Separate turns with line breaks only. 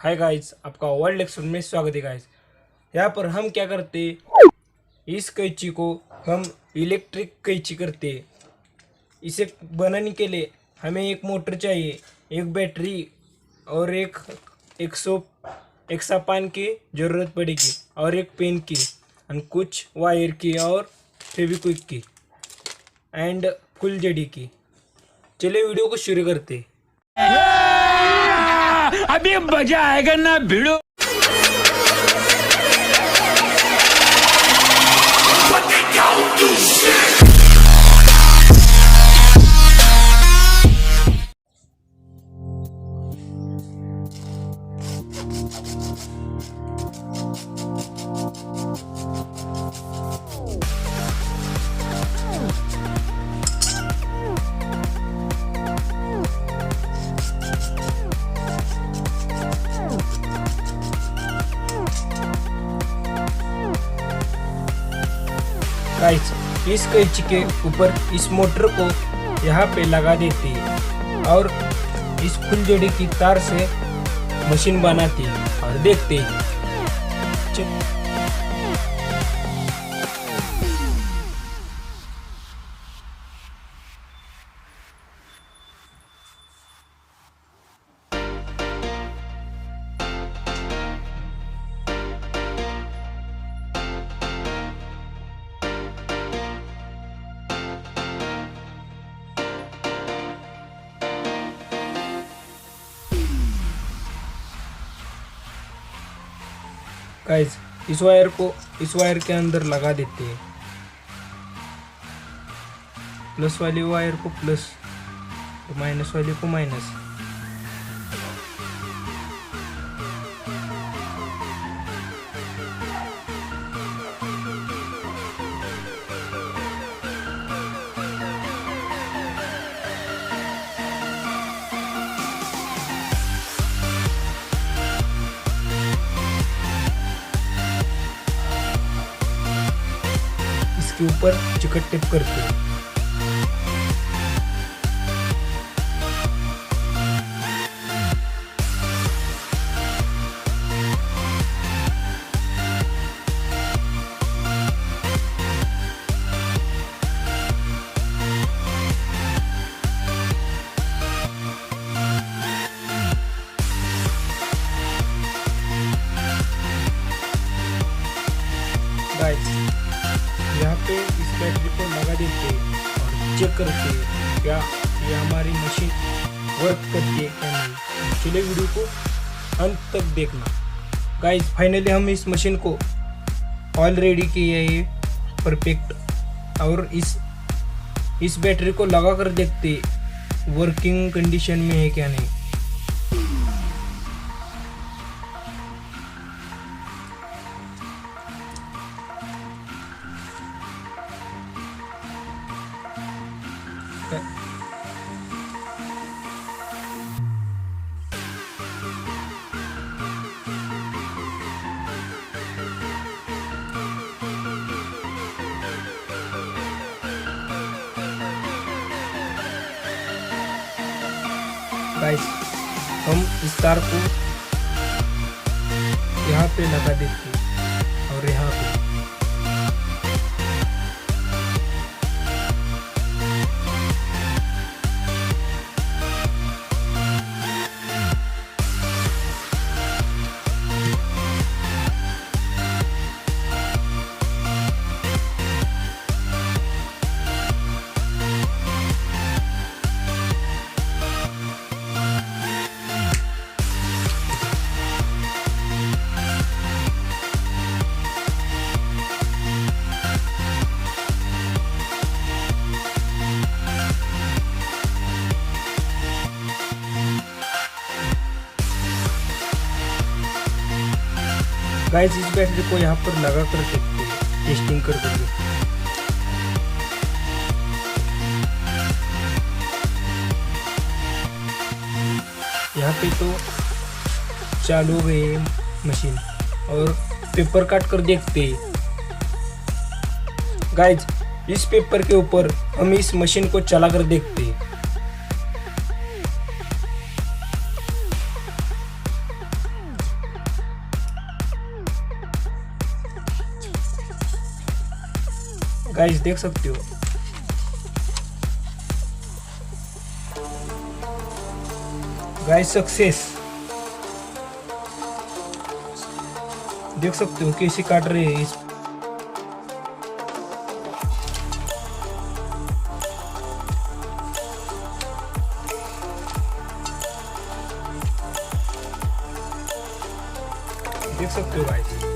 Hi guys, आपका world lecture में स्वागत है गाइस। यहाँ पर हम क्या करते, इस कैंची को हम इलेक्ट्रिक कैंची करते। इसे बनाने के लिए हमें एक मोटर चाहिए, एक बैटरी और एक सापान की ज़रूरत पड़ेगी और एक पेन की और कुछ वायर की और फेविक्विक की एंड फुल जेडी की। चलिए वीडियो को शुरू करते।
अभी मजा आएगा ना भिड़ो।
गाइस, इस कैंची के ऊपर इस मोटर को यहाँ पे लगा देती है और इस फुल जोड़ी की तार से मशीन बनाती है और देखते हैं। गाइस, इस वायर के अंदर लगा देते हैं। प्लस वाली वायर को प्लस और माइनस वाली को माइनस। इसके ऊपर चिकट टिप करते हैं। गाइस, यहाँ पे इस बैटरी को लगा देते और चेक करते क्या ये हमारी मशीन वर्क करती है क्या नहीं। चलिए वीडियो को अंत तक देखना। गाइस, फाइनली हम इस मशीन को ऑलरेडी किया है परफेक्ट और इस बैटरी को लगा कर देखते वर्किंग कंडीशन में है क्या नहीं। गाइस, हम इस तार को यहाँ पे लगा देते हैं और यहाँ पे गाइस, इस बैटरी को यहाँ पर लगा कर देखते हैं, टेस्टिंग कर देंगे। यहाँ पे तो चालू हो गई है मशीन और पेपर काट कर देखते हैं। गाइस, इस पेपर के ऊपर हम इस मशीन को चला कर देखते हैं। गाइस देख सकते हो। गाइस सक्सेस, देख सकते हो कैसे काट रहे हैं इस। देख सकते हो गाइस।